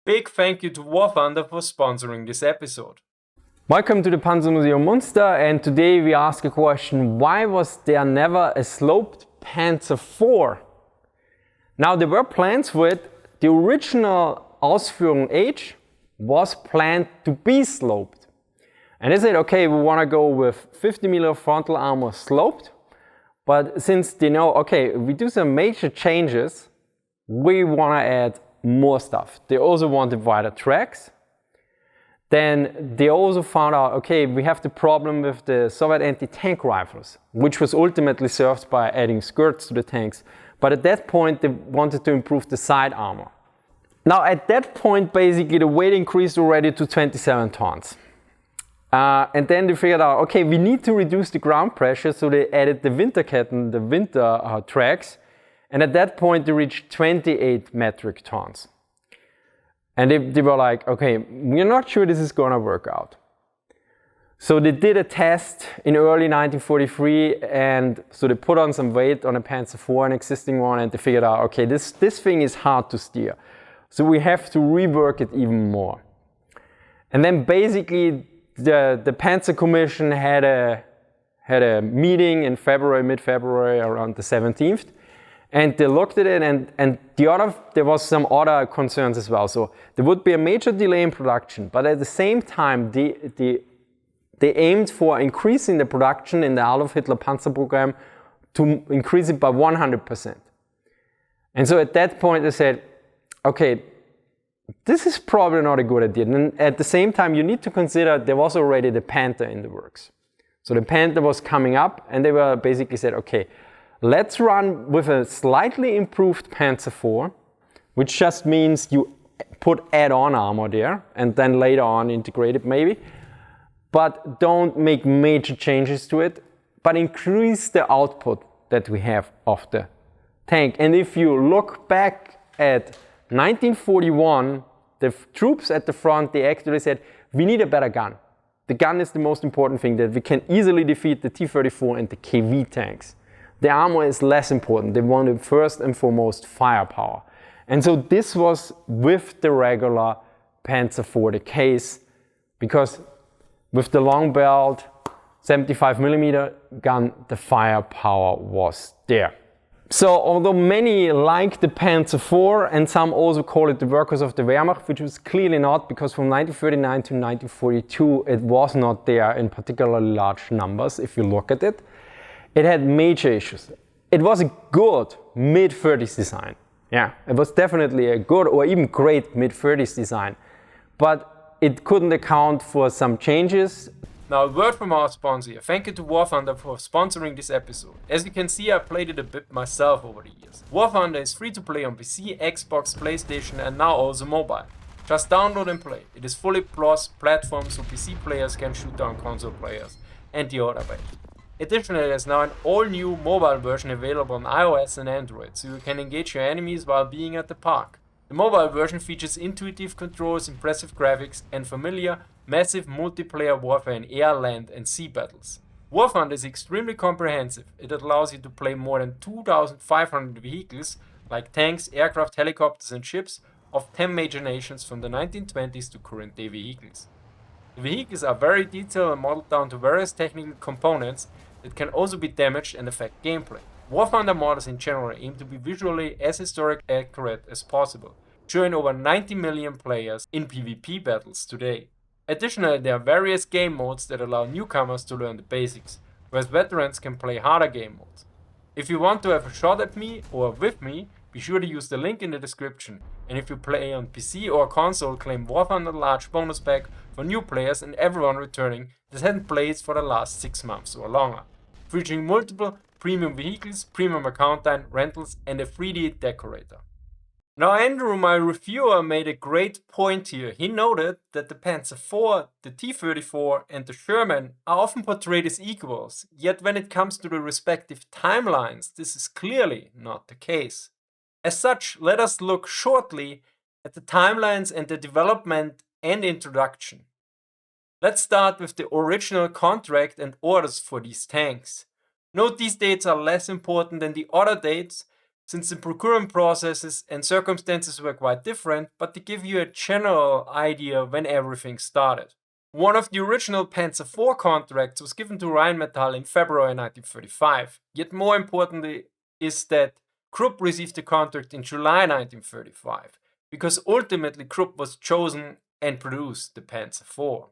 Big thank you to War Thunder for sponsoring this episode. Welcome to the Panzermuseum Munster, and today we ask a question: why was there never a sloped Panzer IV? Now there were plans for it. The original Ausführung H was planned to be sloped. And they said, okay, we want to go with 50mm frontal armor sloped, but since they know, okay, if we do some major changes, we want to add more stuff. They also wanted wider tracks. Then they also found out, okay, we have the problem with the Soviet anti-tank rifles, which was ultimately served by adding skirts to the tanks. But at that point, they wanted to improve the side armor. Now, at that point, basically, the weight increased already to 27 tons. And then they figured out, okay, we need to reduce the ground pressure, so they added the Winterketten, the winter tracks. And at that point, they reached 28 metric tons. And they were like, okay, we're not sure this is gonna work out. So they did a test in early 1943, and so they put on some weight on a Panzer IV, an existing one, and they figured out, okay, this thing is hard to steer. So we have to rework it even more. And then basically the Panzer Commission had a meeting in February, mid-February, around the 17th. And they looked at it, and there was some other concerns as well. So there would be a major delay in production, but at the same time, they aimed for increasing the production in the Adolf Hitler Panzer program to increase it by 100%. And so at that point, they said, okay, this is probably not a good idea. And at the same time, you need to consider there was already the Panther in the works. So the Panther was coming up, and they were basically said, okay, let's run with a slightly improved Panzer IV, which just means you put add-on armor there and then later on integrate it maybe. But don't make major changes to it, but increase the output that we have of the tank. And if you look back at 1941, the troops at the front, they actually said, we need a better gun. The gun is the most important thing, that we can easily defeat the T-34 and the KV tanks. The armor is less important. They wanted first and foremost firepower. And so this was with the regular Panzer IV the case, because with the long belt 75mm gun, the firepower was there. So although many like the Panzer IV, and some also call it the workhorse of the Wehrmacht, which was clearly not, because from 1939 to 1942 it was not there in particularly large numbers if you look at it. It had major issues. It was a good mid-30s design. Yeah, it was definitely a good or even great mid-30s design. But it couldn't account for some changes. Now, a word from our sponsor. Thank you to War Thunder for sponsoring this episode. As you can see, I played it a bit myself over the years. War Thunder is free to play on PC, Xbox, PlayStation, and now also mobile. Just download and play. It is fully cross-platform, so PC players can shoot down console players and the other way. Additionally, there's now an all-new mobile version available on iOS and Android, so you can engage your enemies while being at the park. The mobile version features intuitive controls, impressive graphics, and familiar, massive multiplayer warfare in air, land, and sea battles. War Thunder is extremely comprehensive. It allows you to play more than 2,500 vehicles, like tanks, aircraft, helicopters, and ships, of 10 major nations from the 1920s to current-day vehicles. The vehicles are very detailed and modeled down to various technical components that can also be damaged and affect gameplay. War Thunder models in general aim to be visually as historically accurate as possible, showing over 90 million players in PvP battles today. Additionally, there are various game modes that allow newcomers to learn the basics, whereas veterans can play harder game modes. If you want to have a shot at me or with me, be sure to use the link in the description, and if you play on PC or console, claim War Thunder large bonus pack for new players and everyone returning that hadn't played for the last 6 months or longer, featuring multiple premium vehicles, premium account time, rentals, and a 3D decorator. Now Andrew, my reviewer, made a great point here. He noted that the Panzer IV, the T-34 and the Sherman are often portrayed as equals, yet when it comes to the respective timelines, this is clearly not the case. As such, let us look shortly at the timelines and the development and introduction. Let's start with the original contract and orders for these tanks. Note these dates are less important than the other dates, since the procurement processes and circumstances were quite different, but to give you a general idea when everything started. One of the original Panzer IV contracts was given to Rheinmetall in February 1935, yet more importantly is that Krupp received the contract in July 1935, because ultimately Krupp was chosen and produced the Panzer IV.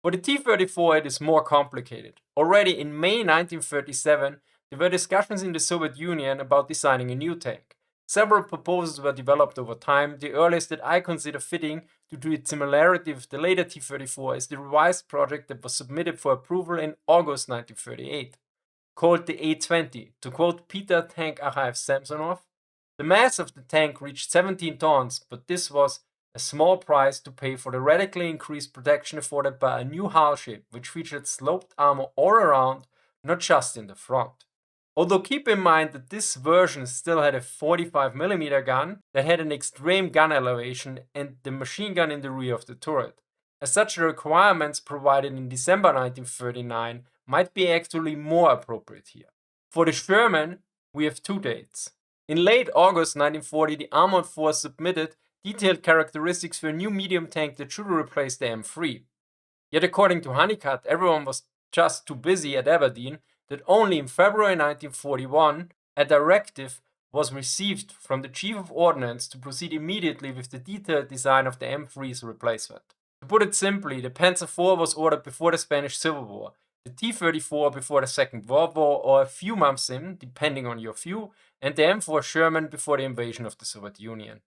For the T-34 it is more complicated. Already in May 1937 there were discussions in the Soviet Union about designing a new tank. Several proposals were developed over time. The earliest that I consider fitting due to its similarity with the later T-34 is the revised project that was submitted for approval in August 1938, called the A-20. To quote Peter Tank Archive Samsonov, the mass of the tank reached 17 tons, but this was a small price to pay for the radically increased protection afforded by a new hull shape which featured sloped armor all around, not just in the front. Although keep in mind that this version still had a 45mm gun that had an extreme gun elevation and the machine gun in the rear of the turret. As such, the requirements provided in December 1939 might be actually more appropriate here. For the Sherman, we have two dates. In late August 1940, the Armored Force submitted detailed characteristics for a new medium tank that should replace the M3. Yet according to Hunnicutt, everyone was just too busy at Aberdeen that only in February 1941 a directive was received from the Chief of Ordnance to proceed immediately with the detailed design of the M3's replacement. To put it simply, the Panzer IV was ordered before the Spanish Civil War, the T-34 before the Second World War or a few months in, depending on your view, and the M4 Sherman before the invasion of the Soviet Union.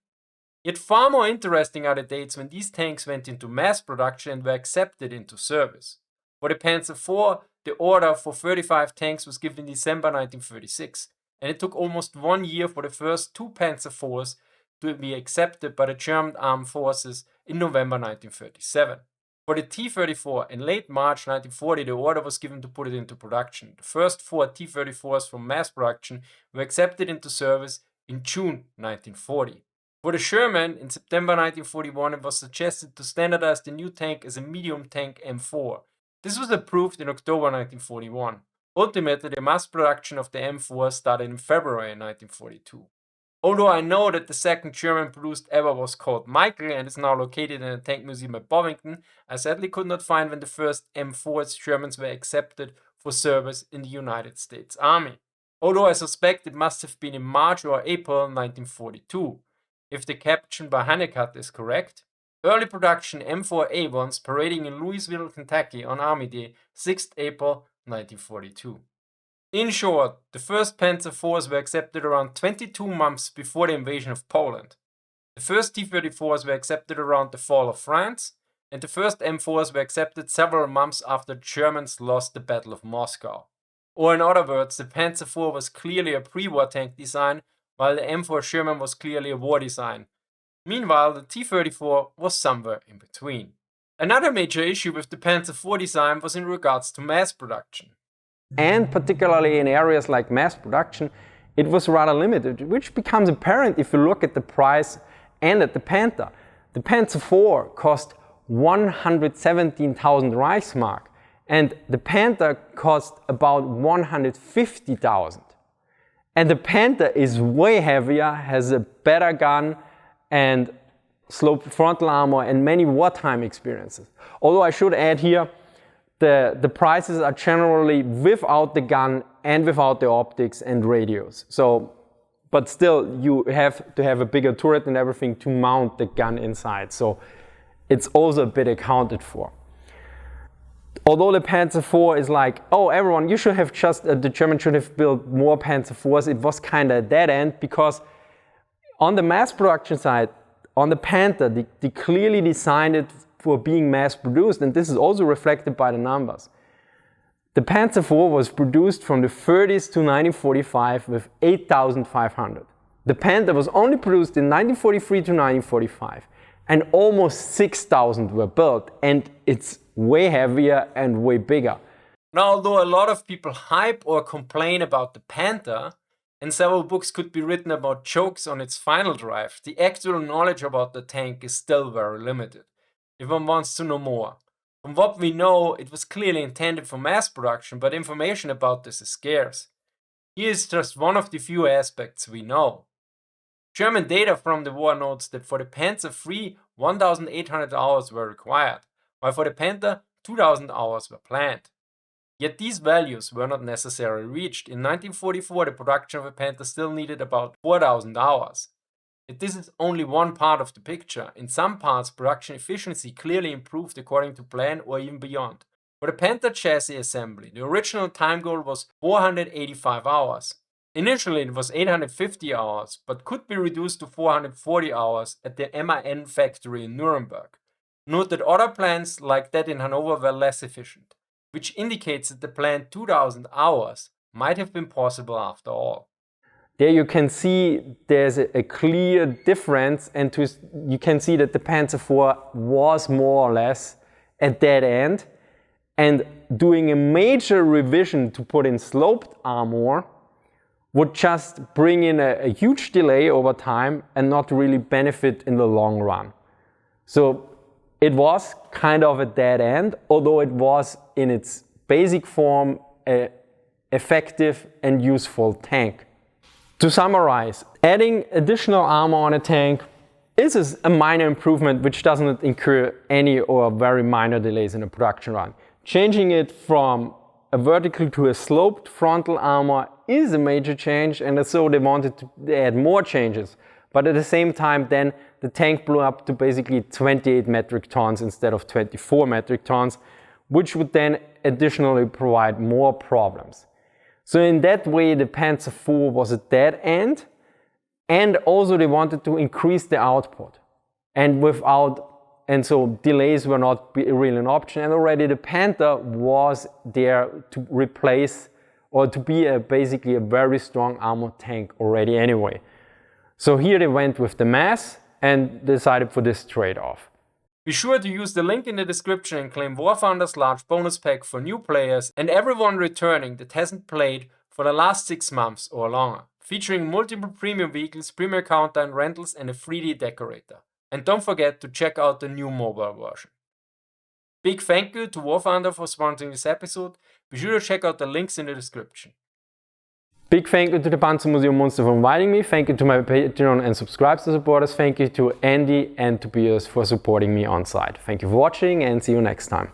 Yet far more interesting are the dates when these tanks went into mass production and were accepted into service. For the Panzer IV, the order for 35 tanks was given in December 1936, and it took almost 1 year for the first two Panzer IVs to be accepted by the German armed forces in November 1937. For the T-34, in late March 1940, the order was given to put it into production. The first 4 T-34s from mass production were accepted into service in June 1940. For the Sherman, in September 1941, it was suggested to standardize the new tank as a medium tank M4. This was approved in October 1941. Ultimately, the mass production of the M4 started in February 1942. Although I know that the second German-produced ever was called Michael and is now located in a tank museum at Bovington, I sadly could not find when the first M4's Germans were accepted for service in the United States Army. Although I suspect it must have been in March or April 1942, if the caption by Hunnicutt is correct. Early production M4A1s parading in Louisville, Kentucky on Army Day, 6th April 1942. In short, the first Panzer IVs were accepted around 22 months before the invasion of Poland. The first T-34s were accepted around the fall of France, and the first M4s were accepted several months after the Germans lost the Battle of Moscow. Or in other words, the Panzer IV was clearly a pre-war tank design, while the M4 Sherman was clearly a war design. Meanwhile, the T-34 was somewhere in between. Another major issue with the Panzer IV design was in regards to mass production. And particularly in areas like mass production, it was rather limited, which becomes apparent if you look at the price and at the Panther. The Panzer IV cost 117,000 Reichsmark, and the Panther cost about 150,000. And the Panther is way heavier, has a better gun, and sloped frontal armor and many wartime experiences. Although I should add here, the prices are generally without the gun and without the optics and radios. But still, you have to have a bigger turret and everything to mount the gun inside. So it's also a bit accounted for. Although the Panzer IV is like, oh, everyone, you should have the Germans should have built more Panzer IVs, it was kind of a dead end, because on the mass production side, on the Panther, they clearly designed it for being mass produced, and this is also reflected by the numbers. The Panzer IV was produced from the 30s to 1945 with 8,500. The Panther was only produced in 1943 to 1945, and almost 6,000 were built, and it's way heavier and way bigger. Now, although a lot of people hype or complain about the Panther, and several books could be written about jokes on its final drive, the actual knowledge about the tank is still very limited, if one wants to know more. From what we know, it was clearly intended for mass production, but information about this is scarce. Here is just one of the few aspects we know. German data from the war notes that for the Panzer III 1,800 hours were required, while for the Panther 2,000 hours were planned. Yet these values were not necessarily reached. In 1944 the production of a Panther still needed about 4,000 hours. Yet this is only one part of the picture. In some parts production efficiency clearly improved according to plan or even beyond. For the Panther chassis assembly, the original time goal was 485 hours. Initially it was 850 hours, but could be reduced to 440 hours at the MAN factory in Nuremberg. Note that other plans like that in Hanover were less efficient, which indicates that the planned 2,000 hours might have been possible after all. There you can see there's a clear difference, and you can see that the Panzer IV was more or less at that end, and doing a major revision to put in sloped armor would just bring in a huge delay over time and not really benefit in the long run. So it was kind of a dead end, although it was in its basic form an effective and useful tank. To summarize, adding additional armor on a tank is a minor improvement which doesn't incur any or very minor delays in a production run. Changing it from a vertical to a sloped frontal armor is a major change, and so they wanted to add more changes. But at the same time then the tank blew up to basically 28 metric tons instead of 24 metric tons, which would then additionally provide more problems. So in that way the Panzer IV was a dead end, and also they wanted to increase the output. And so delays were not really an option, and already the Panther was there to replace or to be basically a very strong armored tank already anyway. So here they went with the mass and decided for this trade-off. Be sure to use the link in the description and claim War Thunder's large bonus pack for new players and everyone returning that hasn't played for the last 6 months or longer, featuring multiple premium vehicles, premier countdown rentals and a 3D decorator. And don't forget to check out the new mobile version. Big thank you to War Thunder for sponsoring this episode. Be sure to check out the links in the description. Big thank you to the Panzermuseum Munster for inviting me. Thank you to my Patreon and subscribers supporters. Thank you to Andy and to Pearce for supporting me on site. Thank you for watching and see you next time.